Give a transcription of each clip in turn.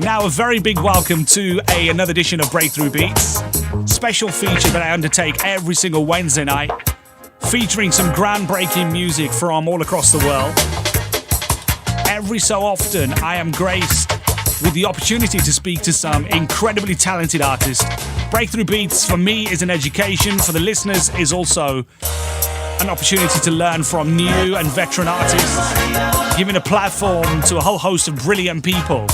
Now, a very big welcome to another edition of Breakthrough Beats. Special feature that I undertake every single Wednesday night, featuring some groundbreaking music from all across the world. Every so often, I am graced with the opportunity to speak to some incredibly talented artists. Breakthrough Beats, for me, is an education. For the listeners, is also an opportunity to learn from new and veteran artists, giving a platform to a whole host of brilliant people.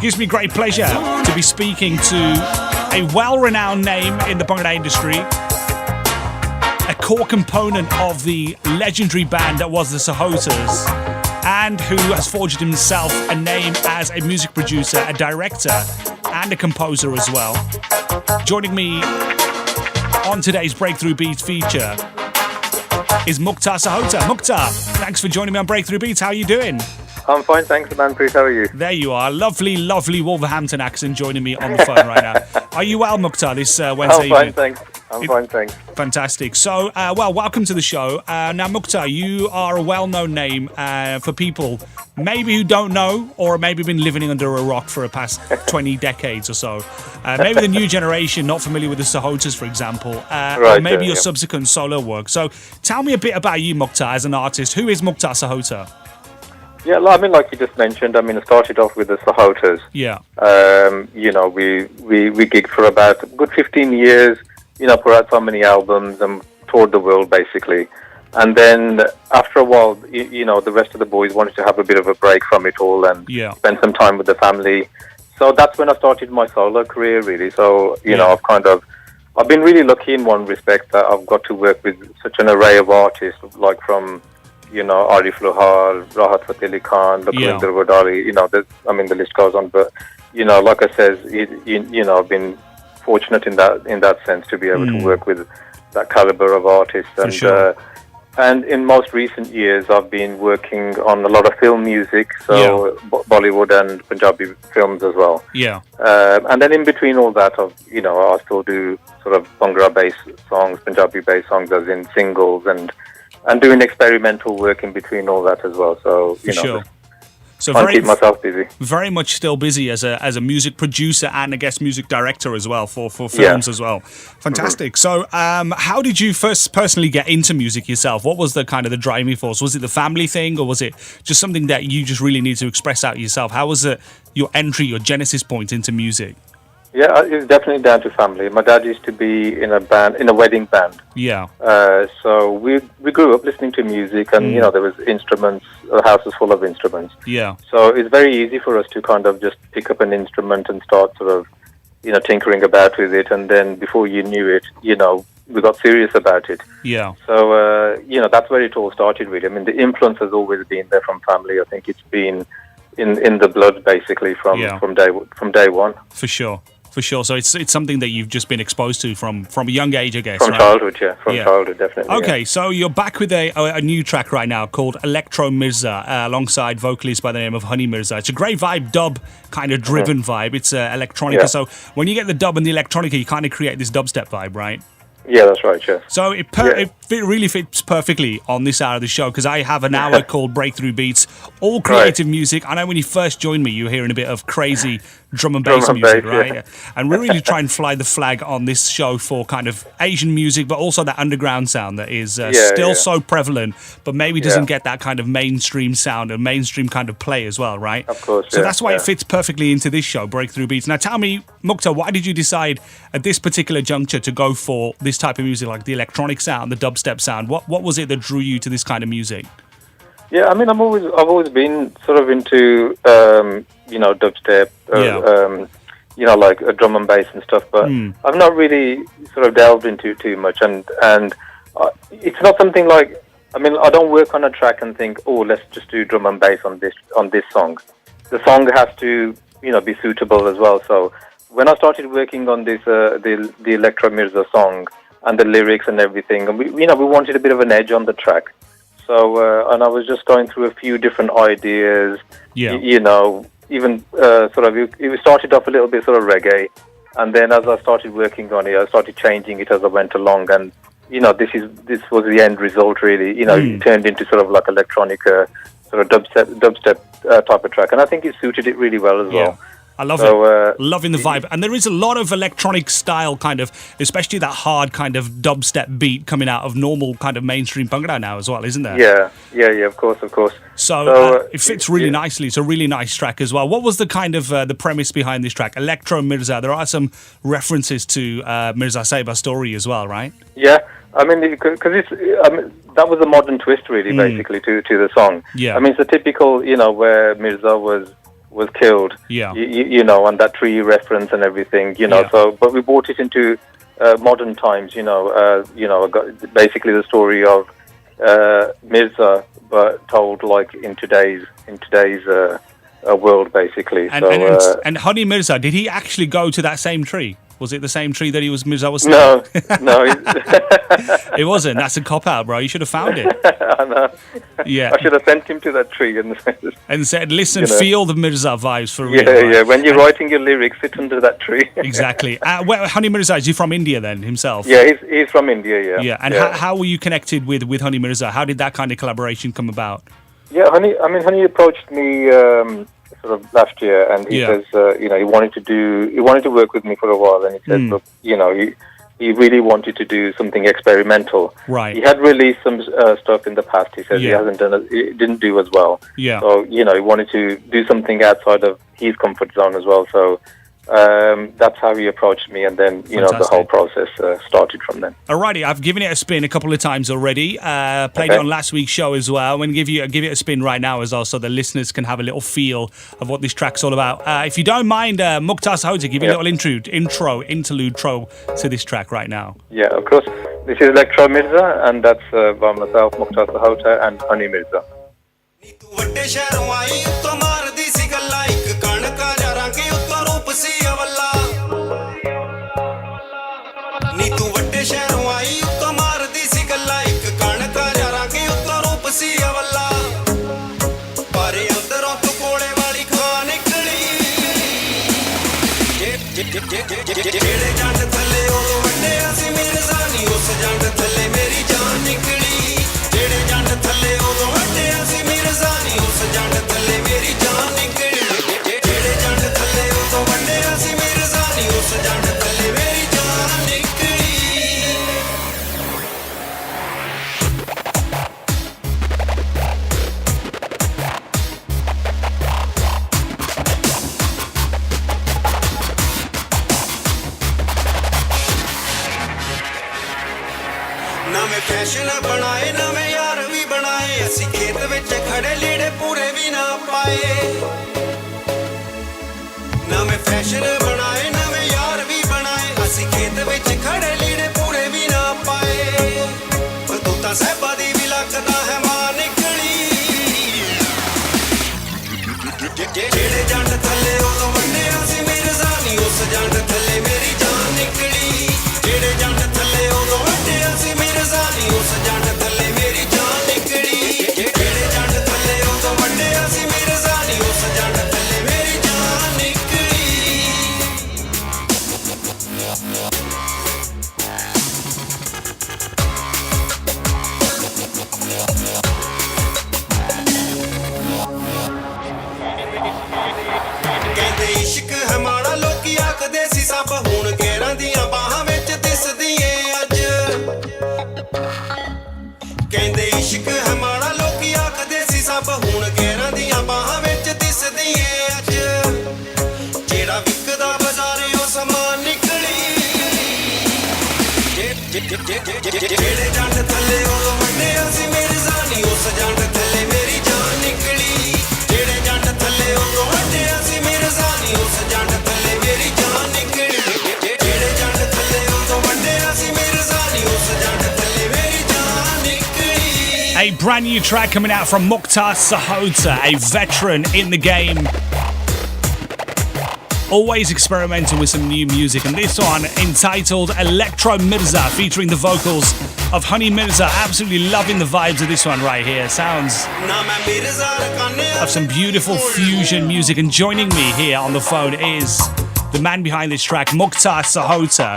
Gives me great pleasure to be speaking to a well-renowned name in the Bhangra industry, a core component of the legendary band that was the Sahotas, and who has forged himself a name as a music producer, a director, and a composer as well. Joining me on today's Breakthrough Beats feature is Mukhtar Sahota. Mukhtar, thanks for joining me on Breakthrough Beats. How are you doing? I'm fine, thanks, Manpreet. How are you? There you are. Lovely, lovely Wolverhampton accent joining me on the phone right now. Are you well, Mukhtar, this Wednesday evening? I'm fine, thanks. I'm fine, thanks. Fantastic. So, welcome to the show. Now, Mukhtar, you are a well-known name for people maybe who don't know or maybe been living under a rock for the past 20 decades or so. Maybe the new generation not familiar with the Sahotas, for example, or maybe your subsequent solo work. So, tell me a bit about you, Mukhtar, as an artist. Who is Mukhtar Sahota? Yeah, I mean, like you just mentioned, I mean, I started off with the Sahotas. Yeah. We gigged for about a good 15 years, put out so many albums and toured the world, basically. And then after a while, the rest of the boys wanted to have a bit of a break from it all and spend some time with the family. So that's when I started my solo career, really. So, I've been really lucky in one respect that I've got to work with such an array of artists, like from Arif Lohar, Rahat Fateh Ali Khan, Lakhwinder, Wadali, the list goes on. But, like I said, I've been fortunate in that sense to be able to work with that caliber of artists. And, sure. And in most recent years, I've been working on a lot of film music, so Bollywood and Punjabi films as well. Yeah. And then in between all that, I still do sort of Bhangra-based songs, Punjabi-based songs, as in singles, and doing experimental work in between all that as well. So, sure. So keep myself busy. Very much still busy as a music producer and I guess music director as well for films as well. Fantastic. So how did you first personally get into music yourself? What was the kind of the driving force? Was it the family thing or was it just something that you just really need to express out yourself? How was it your entry, your genesis point into music? Yeah, it's definitely down to family. My dad used to be in a wedding band. Yeah. So we grew up listening to music, and there was instruments. The house was full of instruments. Yeah. So it's very easy for us to kind of just pick up an instrument and start sort of, tinkering about with it, and then before you knew it, we got serious about it. Yeah. So that's where it all started, really. I mean, the influence has always been there from family. I think it's been in the blood, basically, from day one. For sure. So it's something that you've just been exposed to from a young age, I guess. From childhood, yeah. Childhood, definitely. Okay, so you're back with a new track right now called Electro Mirza, alongside vocalist by the name of Honey Mirza. It's a great vibe, dub kind of driven vibe. It's electronica. Yeah. So when you get the dub and the electronica, you kind of create this dubstep vibe, right? Yeah, that's right, yeah. So it really fits perfectly on this hour of the show because I have an hour called Breakthrough Beats, all creative music. I know when you first joined me, you were hearing a bit of crazy drum and bass music, right? Yeah. And we really try and fly the flag on this show for kind of Asian music, but also that underground sound that is still so prevalent, but maybe doesn't get that kind of mainstream sound and mainstream kind of play as well, right? Of course, so that's why it fits perfectly into this show, Breakthrough Beats. Now tell me, Mukhtar, why did you decide at this particular juncture to go for this type of music, like the electronic sound, the dubstep sound? What was it that drew you to this kind of music? Yeah, I mean, I've always been sort of into dubstep, like a drum and bass and stuff, but I've not really sort of delved into too much, and it's not something like, I mean, I don't work on a track and think, oh, let's just do drum and bass on this song. The song has to be suitable as well. So when I started working on this the Electro Mirza song and the lyrics and everything, and we wanted a bit of an edge on the track. So, and I was just going through a few different ideas, even it started off a little bit sort of reggae, and then as I started working on it, I started changing it as I went along, and, this was the end result, really. It turned into sort of like electronica, sort of dubstep type of track, and I think it suited it really well as well. I love it. Loving the vibe. And there is a lot of electronic style kind of, especially that hard kind of dubstep beat coming out of normal kind of mainstream Bhangra now as well, isn't there? Yeah, of course. So it fits really nicely. It's a really nice track as well. What was the kind of the premise behind this track? Electro Mirza. There are some references to Mirza Sahib's story as well, right? Yeah, I mean, because that was a modern twist, really, basically, to the song. Yeah. I mean, it's a typical, where Mirza was killed. Yeah. And that tree reference and everything. So, but we brought it into modern times. Basically the story of Mirza, but told like in today's world, basically. And Honey Mirza, did he actually go to that same tree? Was it the same tree that Mirza was? No. It wasn't. That's a cop out, bro. You should have found it. I know. Yeah. I should have sent him to that tree and said, "Listen, feel the Mirza vibes for real." Yeah. When you're writing your lyrics, sit under that tree. Exactly. Honey Mirza, is he from India then himself? Yeah, he's from India. Yeah. Yeah. And how were you connected with Honey Mirza? How did that kind of collaboration come about? Yeah, Honey approached me sort of last year, and he says, he wanted to work with me for a while, and he said, look, he really wanted to do something experimental. Right. He had released some stuff in the past. He says he hasn't done it didn't do as well. Yeah. So he wanted to do something outside of his comfort zone as well. So that's how he approached me, and then the whole process started from then. Alrighty, I've given it a spin a couple of times already. Played it on last week's show as well. I'm going to give it a spin right now as well, so the listeners can have a little feel of what this track's all about. If you don't mind, Mukhtar Sahota, give you a little interlude to this track right now. Yeah, of course. This is Electro Mirza, and that's by myself, Mukhtar Sahota, and Honey Mirza. ਨੀ ਤੂੰ ਵੱਡੇ ਸ਼ਹਿਰੋਂ ਆਈ ਉੱਤੋਂ ਮਾਰਦੀ ਸੀ ਗੱਲਾਂ ਇੱਕ ਕਣਕਾਂ ਯਾਰਾਂ ਕੇ ਉੱਤੋਂ ਰੂਪ ਸੀ ਅਵੱਲਾ ਪਰ ਅੰਦਰੋਂ ਤੂੰ ਕੋਲੇ ਵਾਲੀ ਖਾਂ ਨਿਕਲੀ ਜਿਹੜੇ ਜੰਡ ਥੱਲੇ ਉਦੋਂ ਵੱਡਿਆ ਸੀ ਮਿਰਜ਼ਾ ਨੀ ਉਸ ਜੰਡ ਥੱਲੇ ਮੇਰੀ ਜਾਨ ਨਿਕਲੀ ਜਿਹੜੇ ਜੰਡ ਥੱਲੇ ਉਦੋਂ ਵੱਡਿਆ ਸੀ ਮਿਰਜ਼ਾ ਨੀ ਉਸ ਜੰਡ ਥੱਲੇ ਮੇਰੀ ਜਾਨ ਨਿਕਲੀ ਜਿਹੜੇ ਜੰਡ ਥੱਲੇ ਉਦੋਂ ਵੱਡਿਆ ਸੀ ਮਿਰਜ਼ਾ ਨੀ ਉਸ ਜੰਡ ਥੱਲੇ ਮੇਰੀ ਜਾਨ ਨਿਕਲੀ ਨਵੇਂ ਫੈਸ਼ਨ ਬਣਾਏ ਨਵੇਂ ਯਾਰ ਵੀ ਬਣਾਏ ਅਸੀਂ ਖੇਤ ਵਿੱਚ ਖੜੇ ਲੀੜੇ ਪੂਰੇ ਵੀ ਨਾ ਪਾਏ ਨਵੇਂ ਫੈਸ਼ਨ ਬਣਾਏ ਨਵੇਂ ਯਾਰ ਵੀ ਬਣਾਏ ਅਸੀਂ ਖੇਤ ਵਿੱਚ ਖੜੇ ਲੀੜੇ ਪੂਰੇ ਵੀ ਨਾ ਪਾਏ ਪਰ ਤੂੰ ਤਾਂ ਸਹਿਬਾ ਦੀ ਵੀ ਲੱਗਦਾ ਹੈ ਮਾਂ ਨਿਕਲੀ ਜਿਹੜੇ ਜੰਡ ਥੱਲੇ ਉਦੋਂ ਵੱਡਿਆ ਸੀ ਮਿਰਜ਼ਾ ਨੀ ਉਸ ਜੰਡ ਥੱਲੇ ਮੇਰੀ ਜਾਨ ਨਿਕਲੀ ਜਿਹੜੇ ਜੰਡ ਥੱਲੇ ਉਦੋਂ ਵੱਡਿਆ ਸੀ ਮਿਰਜ਼ਾ ਨੀ ਉਸ ਜੰਡ ਥੱਲੇ ਮੇਰੀ ਜਾਨ ਨਿਕਲੀ ਜਿਹੜੇ ਜੰਡ ਥੱਲੇ ਉਦੋਂ ਵੱਡਿਆ ਸੀ ਮਿਰਜ਼ਾ ਨੀ ਉਸ ਜੰਡ ਥੱਲੇ ਮੇਰੀ ਜਾਨ ਨਿਕਲੀ ਕਹਿੰਦੇ ਇਸ਼ਕ ਹੈ ਮਾੜਾ ਲੋਕੀ ਆਖਦੇ ਸੀ ਸਭ ਹੁਣ ਗੈਰਾਂ ਦੀਆਂ ਬਾਹਾਂ ਵਿੱਚ ਦਿਸਦੀ ਏ ਅੱਜ ਕਹਿੰਦੇ ਇਸ਼ਕ ਹੈ ਮਾੜਾ ਲੋਕੀ ਆਖਦੇ ਸੀ ਸਭ ਹੁਣ ਗੈਰਾਂ ਦੀਆਂ ਬਾਹਾਂ ਵਿੱਚ ਦਿਸਦੀ ਏ ਅੱਜ ਜਿਹੜਾ ਵਿਕਦਾ ਬਾਜ਼ਾਰੇ ਉਹ ਸਮਾਨ ਨਿਕਲੀ ਜਿਹੜੇ ਜੰਡ ਥੱਲੇ ਉਦੋਂ ਵੱਡਿਆ ਸੀ ਮਿਰਜ਼ਾ ਨੀ ਉਸ ਜੰਡ ਥੱਲੇ ਮੇਰੀ ਜਾਨ ਨਿਕਲੀ ਜਿਹੜੇ ਜੰਡ ਥੱਲੇ ਉਦੋਂ ਵੱਡਿਆ ਸੀ ਮਿਰਜ਼ਾ ਨੀ ਉਸ ਜੰਡ ਥੱਲੇ ਮੇਰੀ ਜਾਨ ਨਿਕਲੀ ਜਿਹੜੇ ਜੰਡ ਥੱਲੇ ਉਦੋਂ ਵੱਡਿਆ ਸੀ ਮਿਰਜ਼ਾ ਨੀ ਉਸ ਜੰਡ ਥੱਲੇ ਮੇਰੀ ਜਾਨ ਨਿਕਲੀ A brand new track coming out from Mukhtar Sahota, a veteran in the game. Always experimenting with some new music, and this one entitled Electro Mirza, featuring the vocals of Honey Mirza. Absolutely loving the vibes of this one right here. Sounds of some beautiful fusion music, and joining me here on the phone is the man behind this track, Mukhtar Sahota.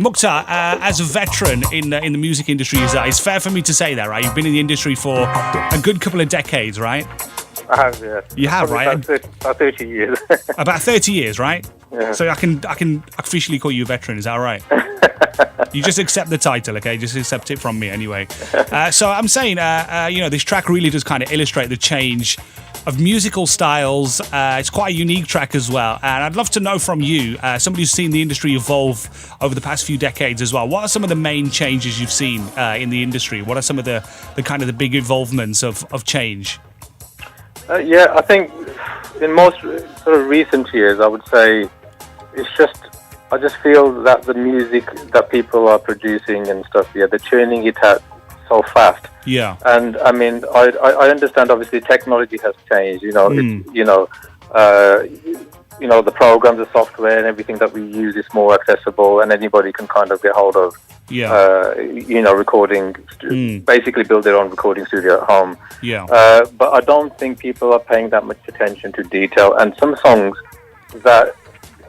Mukhtar, as a veteran in the music industry, it's fair for me to say that, right? You've been in the industry for a good couple of decades, right? I have, yeah. You have, Probably right? About 30 years. About 30 years, right? Yeah. So I can officially call you a veteran, is that all right? You just accept the title, okay? Just accept it from me anyway. So I'm saying, this track really does kind of illustrate the change of musical styles. It's quite a unique track as well. And I'd love to know from you, somebody who's seen the industry evolve over the past few decades as well, what are some of the main changes you've seen in the industry? What are some of the kind of the big evolvements of change? I think in most sort of recent years, I would say I just feel that the music that people are producing and stuff, they're churning it out so fast. Yeah. And I mean, I understand. Obviously, technology has changed. The programs, the software, and everything that we use is more accessible, and anybody can kind of get hold of. Yeah. Recording. Basically, build their own recording studio at home. Yeah. But I don't think people are paying that much attention to detail, and some songs that.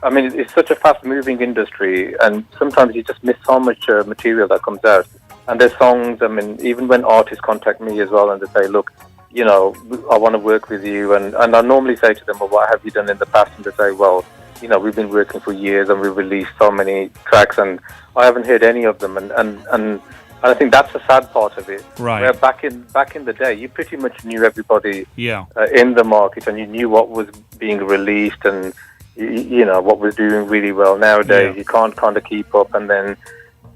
I mean, it's such a fast-moving industry, and sometimes you just miss so much material that comes out. And there's songs, I mean, even when artists contact me as well and they say, look, I want to work with you. And I normally say to them, well, what have you done in the past? And they say, well, we've been working for years and we've released so many tracks and I haven't heard any of them. And I think that's the sad part of it. Right. Where back in the day, you pretty much knew everybody in the market and you knew what was being released and what was doing really well. Nowadays, you can't kind of keep up, and then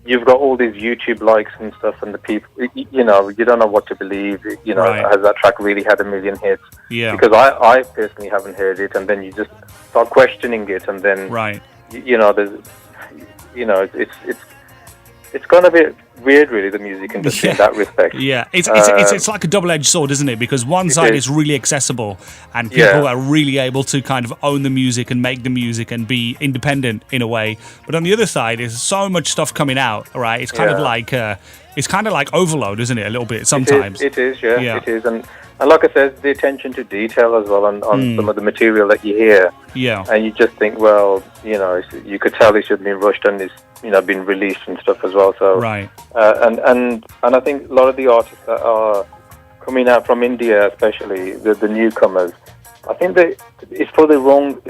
you've got all these YouTube likes and stuff, and the people, you don't know what to believe. Has that track really had a million hits? Yeah. Because I personally haven't heard it, and then you just start questioning it, and then it's gonna be weird, really, the music industry in that respect. Yeah, it's like a double-edged sword, isn't it? Because one side is really accessible, and people are really able to kind of own the music and make the music and be independent in a way. But on the other side, there's so much stuff coming out, right? It's kind of like overload, isn't it? A little bit sometimes. It is, it is, and like I said, the attention to detail as well on some of the material that you hear. Yeah. And you just think, well, you could tell it should have been rushed and it's been released and stuff as well. So right. And I think a lot of the artists that are coming out from India, especially the newcomers, I think that it's for the wrong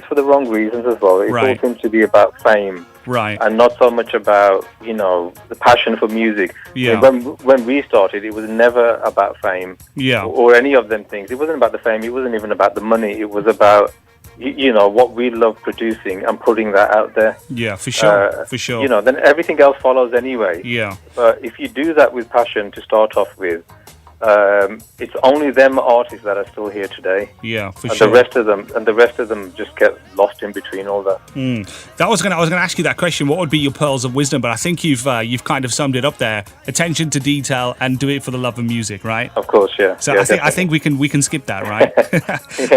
reasons as well. It all seems to be about fame. Right. And not so much about, the passion for music. Yeah. When we started, it was never about fame. Yeah. Or any of them things. It wasn't about the fame. It wasn't even about the money. It was about, what we love producing and putting that out there. Yeah, for sure. For sure. Then everything else follows anyway. Yeah. But if you do that with passion to start off with, it's only them artists that are still here today. Yeah, for and sure. The rest of them just get lost in between all that. I was gonna ask you that question. What would be your pearls of wisdom? But I think you've kind of summed it up there. Attention to detail and do it for the love of music, right? Of course, yeah. So I think we can skip that, right?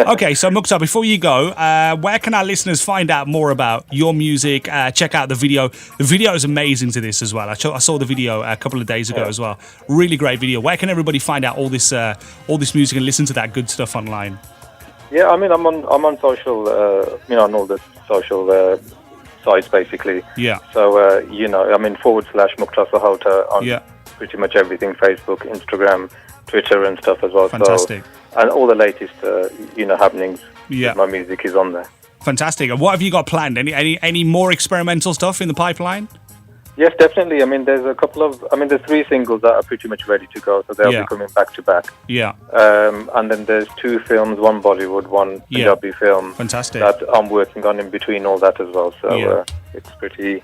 Okay, so Mukhtar, before you go, where can our listeners find out more about your music? Check out the video. The video is amazing to this as well. I saw the video a couple of days ago as well. Really great video. Where can everybody find out all this music and listen to that good stuff online? Yeah, I mean, I'm on social, on all the social sites basically. Yeah. So I'm in / Mukhtar Sahota on pretty much everything: Facebook, Instagram, Twitter, and stuff as well. Fantastic. So, and all the latest, happenings. Yeah. My music is on there. Fantastic. And what have you got planned? Any more experimental stuff in the pipeline? Yes, definitely. I mean, there's there's 3 singles that are pretty much ready to go, so they'll be coming back to back. Yeah. And then there's 2 films, one Bollywood, one Punjabi film. Fantastic. That I'm working on in between all that as well. So it's pretty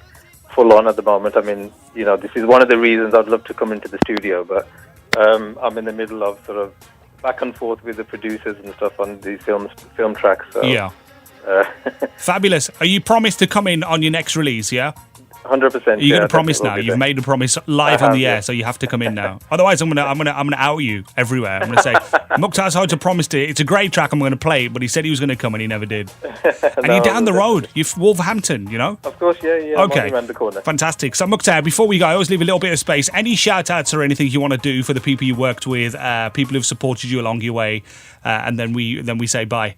full on at the moment. I mean, this is one of the reasons I'd love to come into the studio, but I'm in the middle of sort of back and forth with the producers and stuff on these film tracks. So, yeah. Fabulous. Are you promised to come in on your next release? Yeah. 100%. Are you going to promise now? You've made a promise live on the air, so you have to come in now. Otherwise, I'm gonna out you everywhere. I'm gonna say Mukhtar Sahota promised it. It's a great track. I'm going to play it, but he said he was going to come and he never did. And you're down the road. You're Wolverhampton, Of course, yeah. Okay. I'm around the corner. Fantastic. So Mukhtar, before we go, I always leave a little bit of space. Any shout outs or anything you want to do for the people you worked with, people who've supported you along your way, and then we say bye.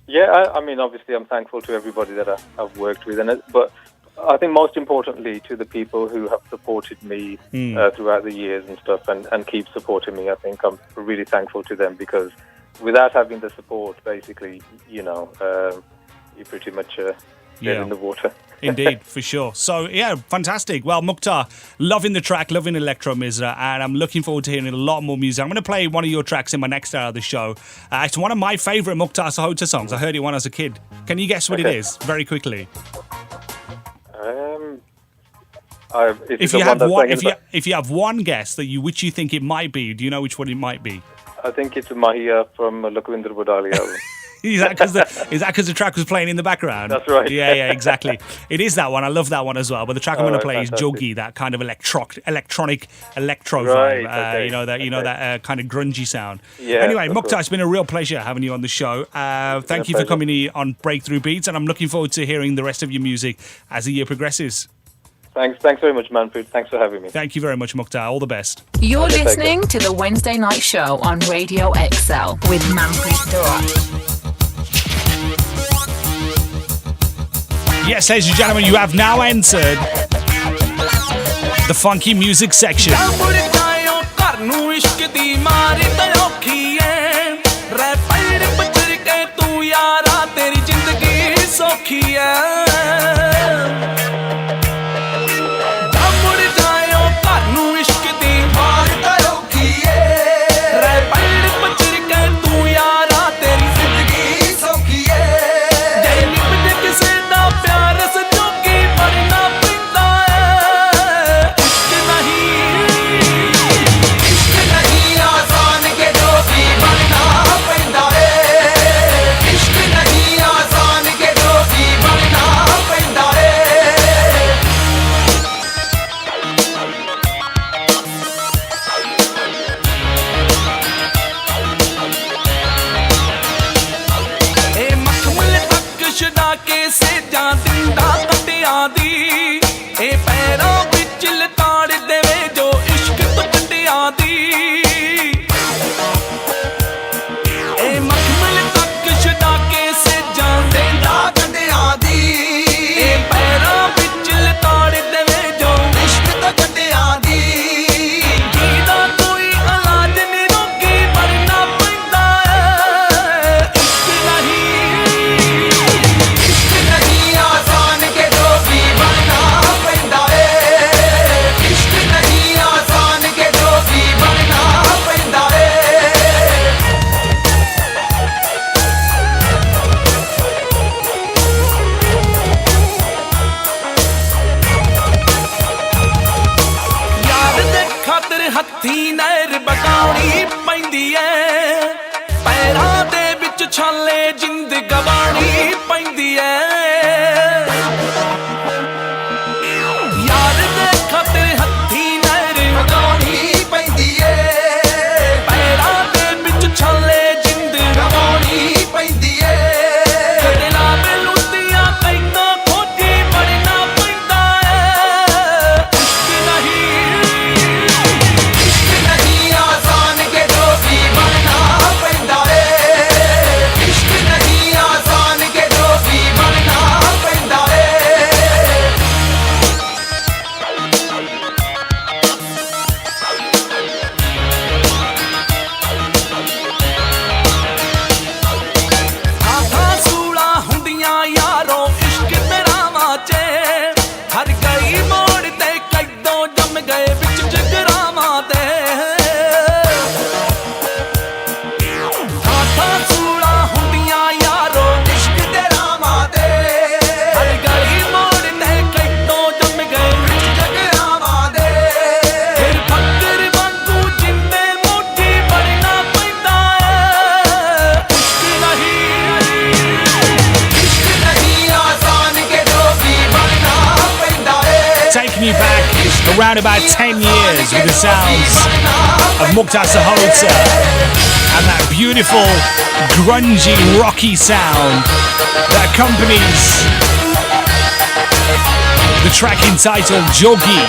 Yeah, I mean, obviously, I'm thankful to everybody that I've worked with, but I think most importantly to the people who have supported me throughout the years and stuff and keep supporting me. I think I'm really thankful to them because without having the support, basically, you pretty much dead in the water. Indeed, for sure. So, yeah, fantastic. Well, Mukhtar, loving the track, loving Electro Mirza, and I'm looking forward to hearing a lot more music. I'm going to play one of your tracks in my next hour of the show. It's one of my favourite Mukhtar Sahota songs. I heard it when I was a kid. Can you guess what it is? Very quickly. If you have one guess which you think it might be, do you know which one it might be? I think it's Mahiya from Lakhwinder Wadali album. Is that because the track was playing in the background? That's right. Yeah, exactly. It is that one. I love that one as well. But the track I'm going to play is Jogi, that kind of electronic electro vibe. Okay. That kind of grungy sound. Yeah. Anyway, Mukhtar, it's been a real pleasure having you on the show. Thank you for coming in on Breakthrough Beats, and I'm looking forward to hearing the rest of your music as the year progresses. Thanks very much, Manpreet. Thanks for having me. Thank you very much, Mukhtar. All the best. You're listening to the Wednesday Night Show on Radio XL with Manpreet Darroch. Yes, ladies and gentlemen, you have now entered the funky music section. Around about 10 years with the sounds of Mukhtar Sahota and that beautiful grungy rocky sound that accompanies the track entitled Jogi.